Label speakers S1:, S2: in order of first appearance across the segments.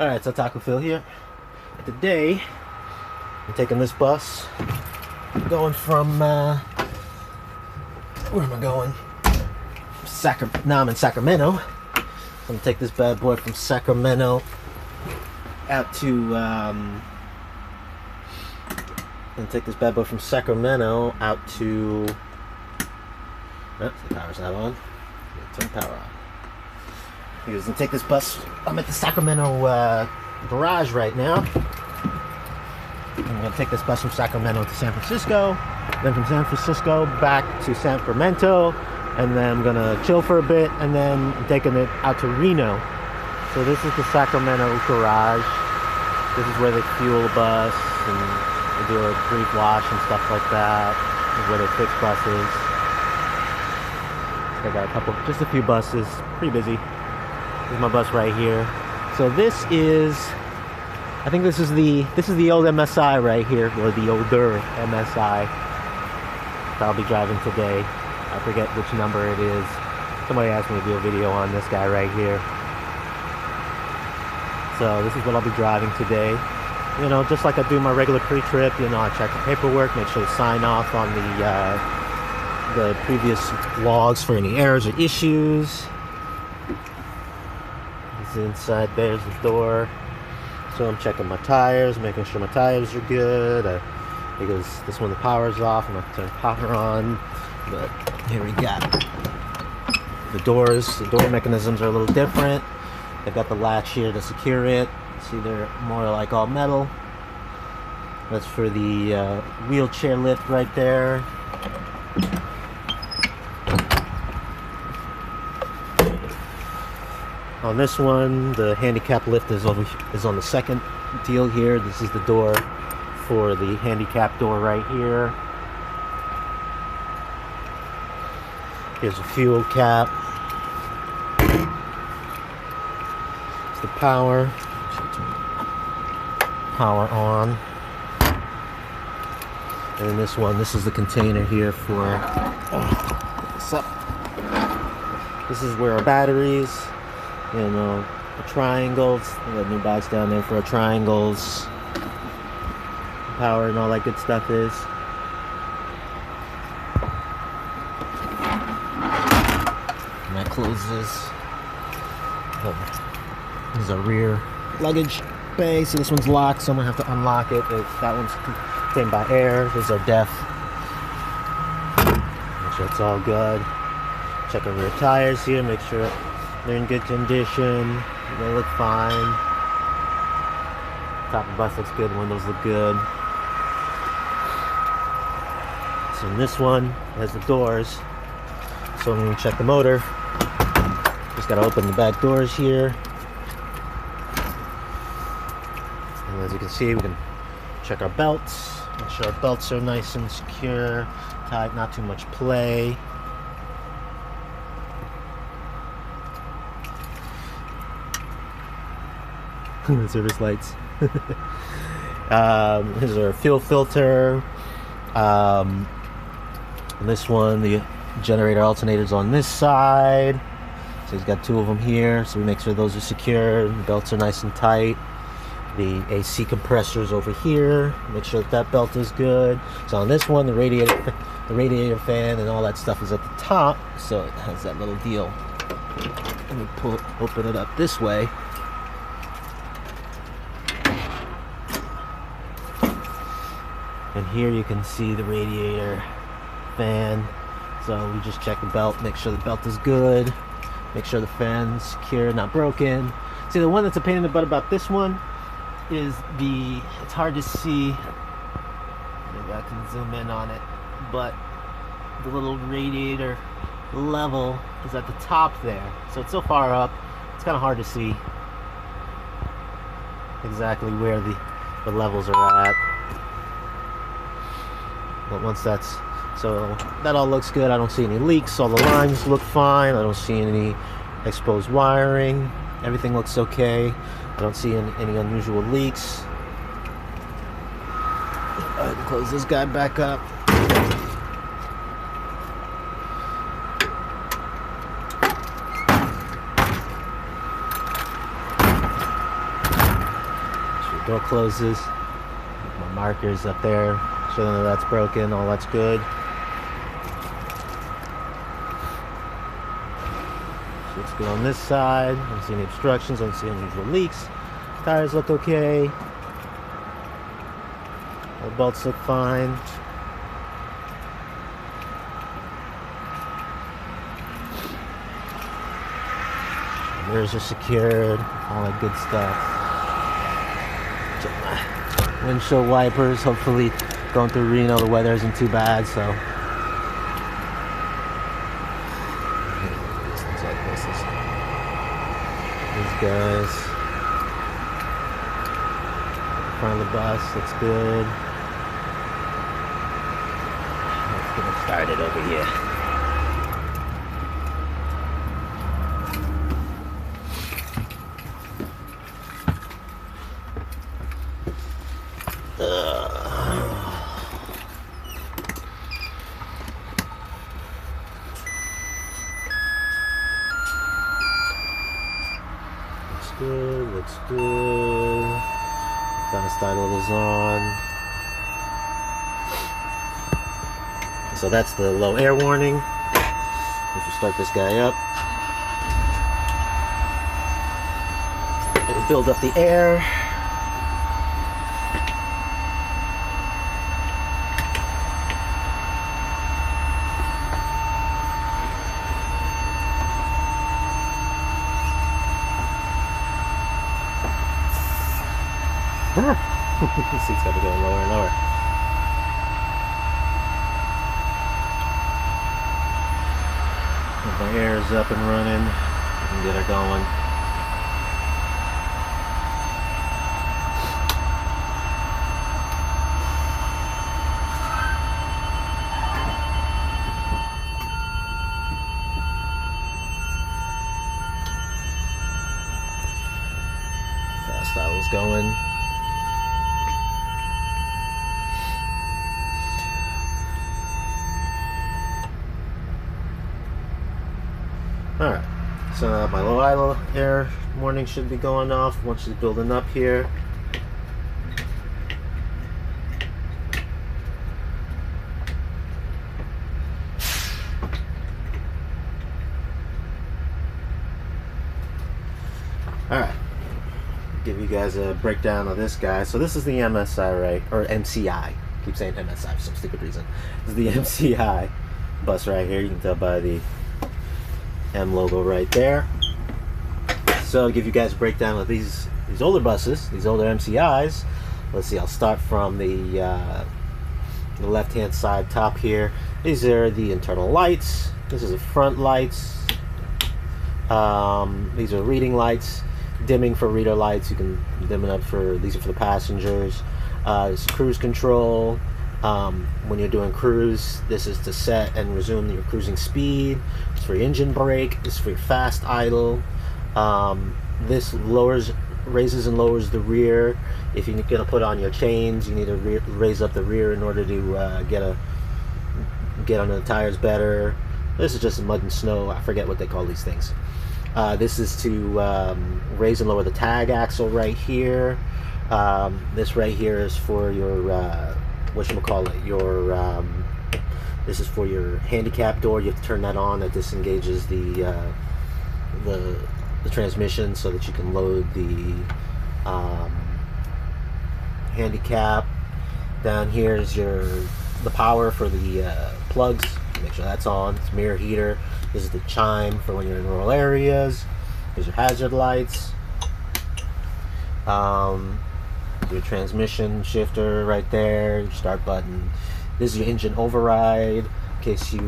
S1: Alright, so Taco Phil here. Today, I'm taking this bus. Going from, where am I going? Now I'm in Sacramento. I'm gonna take this bad boy from Sacramento out to, Oh, the power's not on. Turn the power on. He's gonna take this bus. I'm at the Sacramento Garage right now. I'm gonna take this bus from Sacramento to San Francisco, then from San Francisco back to Sacramento, and then I'm gonna chill for a bit, and then I'm taking it out to Reno. So this is the Sacramento Garage. This is where they fuel the bus and they do a brief wash and stuff like that. This is where they fix buses. I got just a few buses, pretty busy. This is my bus right here. So this is, I think this is the old MSI right here, or the older MSI that I'll be driving today. I forget which number it is. Somebody asked me to do a video on this guy right here. So this is what I'll be driving today. You know, just like I do my regular pre-trip, you know, I check the paperwork, make sure to sign off on the previous logs for any errors or issues. This is inside, there's the door. So I'm checking my tires, making sure my tires are good. Because this one the power's off, I'm gonna have to turn the power on. But here we got the doors. The door mechanisms are a little different. They've got the latch here to secure it. See, they're more like all metal. That's for the wheelchair lift right there. On this one, the handicap lift is on the second deal here. This is the door for the handicap door right here. Here's a fuel cap. It's the power. Power on. And then this one, this is the container here for. What's up? This is where our batteries. You know, the triangles, we got new box down there for our triangles, power and all that good stuff is. And that closes. This is our rear luggage bay. So this one's locked, so I'm gonna have to unlock it. That one's contained by air. This is our def. Make sure it's all good. Check our rear tires here, make sure they're in good condition. They look fine. Top of the bus looks good. Windows look good. So in this one has the doors. So I'm going to check the motor. Just got to open the back doors here. And as you can see, we can check our belts. Make sure our belts are nice and secure. Tight, not too much play. Service lights. Here's our fuel filter. This one, the generator alternators on this side. So he's got two of them here. So we make sure those are secure. The belts are nice and tight. The AC compressors over here. Make sure that belt is good. So on this one, the radiator fan and all that stuff is at the top. So it has that little deal. Let me open it up this way. And here you can see the radiator fan. So we just check the belt, make sure the belt is good, make sure the fan's secure, not broken. See, the one that's a pain in the butt about this one is it's hard to see. Maybe I can zoom in on it, but the little radiator level is at the top there. So it's so far up, it's kind of hard to see exactly where the levels are at. But once so that all looks good. I don't see any leaks. All the lines look fine. I don't see any exposed wiring. Everything looks okay. I don't see any unusual leaks. I can close this guy back up. Door closes. My markers up there, showing that that's broken. All that's good. Looks good on this side. I don't see any obstructions. I don't see any unusual leaks. Tires look okay. The bolts look fine. Mirrors are secured. All that good stuff. Check my windshield wipers. Hopefully, going through Reno, the weather isn't too bad. So. These guys, front of the bus looks good. Let's get it started over here. Looks good. Fast idle is on. So that's the low air warning. If you start this guy up, it'll build up the air. The seat's got to go lower and lower. If my air is up and running, I can get her going. Fast idle's going. Alright, so my low idle air warning should be going off once it's building up here. Alright, give you guys a breakdown of this guy. So this is the MSI, right? Or MCI. I keep saying MSI for some stupid reason. This is the MCI bus right here. You can tell by the M logo right there. So I'll give you guys a breakdown of these older buses, these older MCIs. Let's see, I'll start from the left hand side top here. These are the internal lights. This is the front lights. These are reading lights, dimming for reader lights. You can dim it up for, these are for the passengers. It's cruise control. When you're doing cruise, this is to set and resume your cruising speed. It's for your engine brake. It's for your fast idle. This raises and lowers the rear. If you're gonna put on your chains, you need to raise up the rear in order to get under the tires better. This is just mud and snow. I forget what they call these things. This is to raise and lower the tag axle right here. This right here is for your whatchamacallit, this is for your handicap door. You have to turn that on. That disengages the transmission so that you can load the handicap. Down here is the power for the plugs. Make sure that's on. It's mirror heater. This is the chime for when you're in rural areas. Here's your hazard lights. Your transmission shifter right there, your start button. This is your engine override. In case you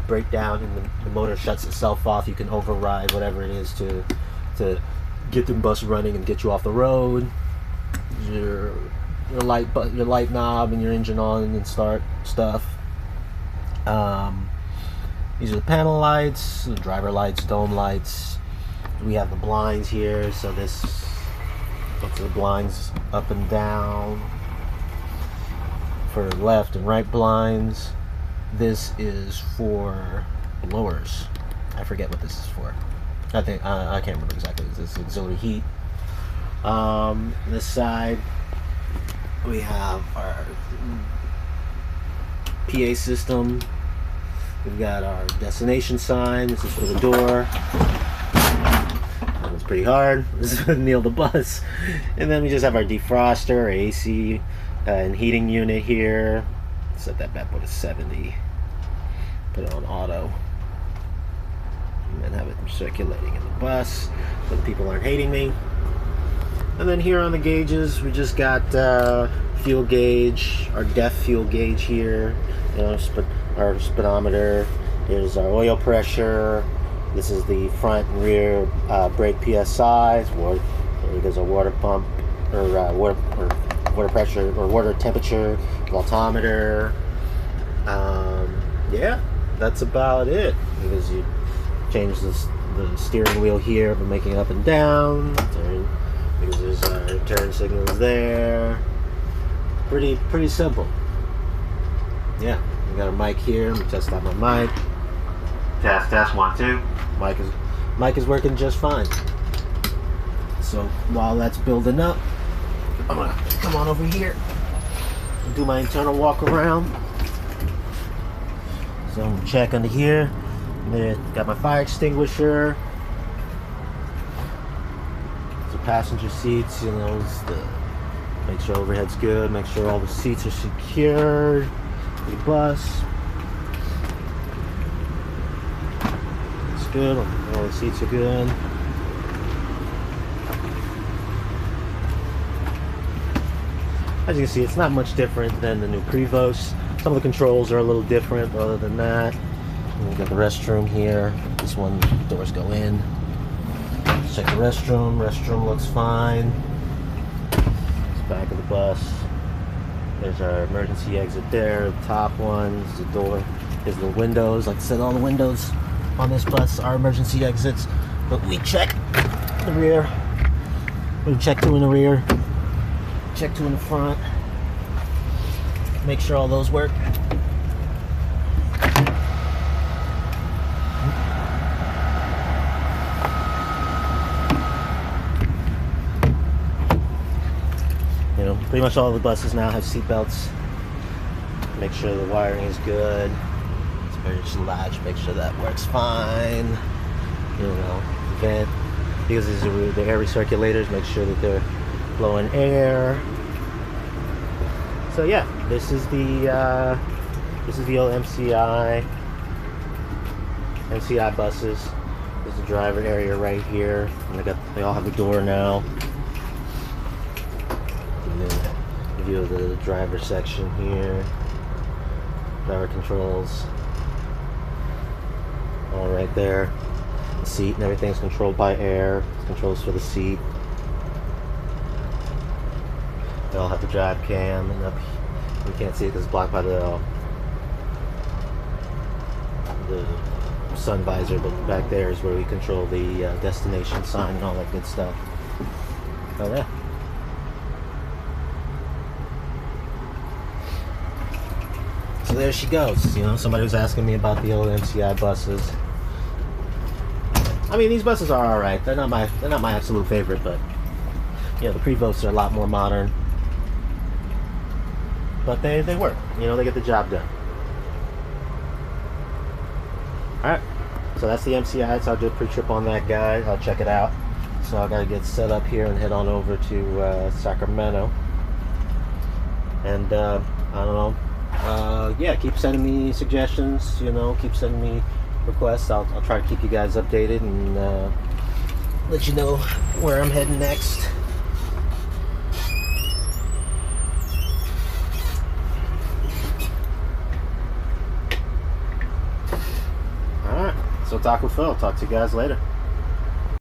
S1: break down and the motor shuts itself off, you can override whatever it is to get the bus running and get you off the road. Your light knob and your engine on and start stuff. These are the panel lights, the driver lights, dome lights. We have the blinds here, so this looks at the blinds up and down for left and right blinds. This is for blowers. I forget what this is for. I can't remember exactly. This is auxiliary heat. This side we have our PA system. We've got our destination sign. This is for the door. That was pretty hard. This is Neil the bus. And then we just have our defroster, our AC and heating unit here. Set that bad boy to 70. Put it on auto. And then have it circulating in the bus so that people aren't hating me. And then here on the gauges, we just got fuel gauge, our def fuel gauge here, you know, our speedometer. Here's our oil pressure. This is the front and rear brake PSI. There's a water pump, or water pressure, or water temperature, altimeter. Yeah, that's about it. Because you change the steering wheel here by making it up and down. Because there's our turn signals there. Pretty simple. Yeah, we got a mic here. I'm gonna test out my mic. Test 1 2. Mic is working just fine. So while that's building up, I'm gonna come on over here and do my internal walk around. So I'm gonna check under here. Got my fire extinguisher. The passenger seats, you know, make sure overhead's good, make sure all the seats are secured. The bus. It's good, all the seats are good. As you can see, it's not much different than the new Prevost. Some of the controls are a little different, but other than that, we got the restroom here. This one, doors go in. Let's check the restroom. Restroom looks fine. It's back of the bus. There's our emergency exit there. The top one is the door. There's the windows. Like I said, all the windows on this bus are emergency exits. But we check the rear. We check 2 in the rear. Check 2 in the front. Make sure all those work. You know, pretty much all the buses now have seat belts. Make sure the wiring is good. It's latch, make sure that works fine. You know, vent, because these are the air recirculators, make sure that they're blowing air. So yeah, this is the old MCI buses. There's the driver area right here, and they all have the door now. And then the view of the driver section here. Driver controls, all right there. The seat and everything's controlled by air. Controls for the seat. They all have the drive cam, and up we can't see it because it's blocked by the sun visor, but back there is where we control the destination sign and all that good stuff. Oh yeah. So there she goes. You know, somebody was asking me about the old MCI buses. I mean, these buses are all right. They're not my absolute favorite, but you know, the Prevosts are a lot more modern. But they work. You know, they get the job done. All right. So that's the MCI. So I'll do a pre-trip on that, guys. I'll check it out. So I gotta get set up here and head on over to Sacramento. And I don't know. Yeah, keep sending me suggestions, you know, keep sending me requests. I'll try to keep you guys updated and let you know where I'm heading next. Alright, so talk with Phil. Talk to you guys later.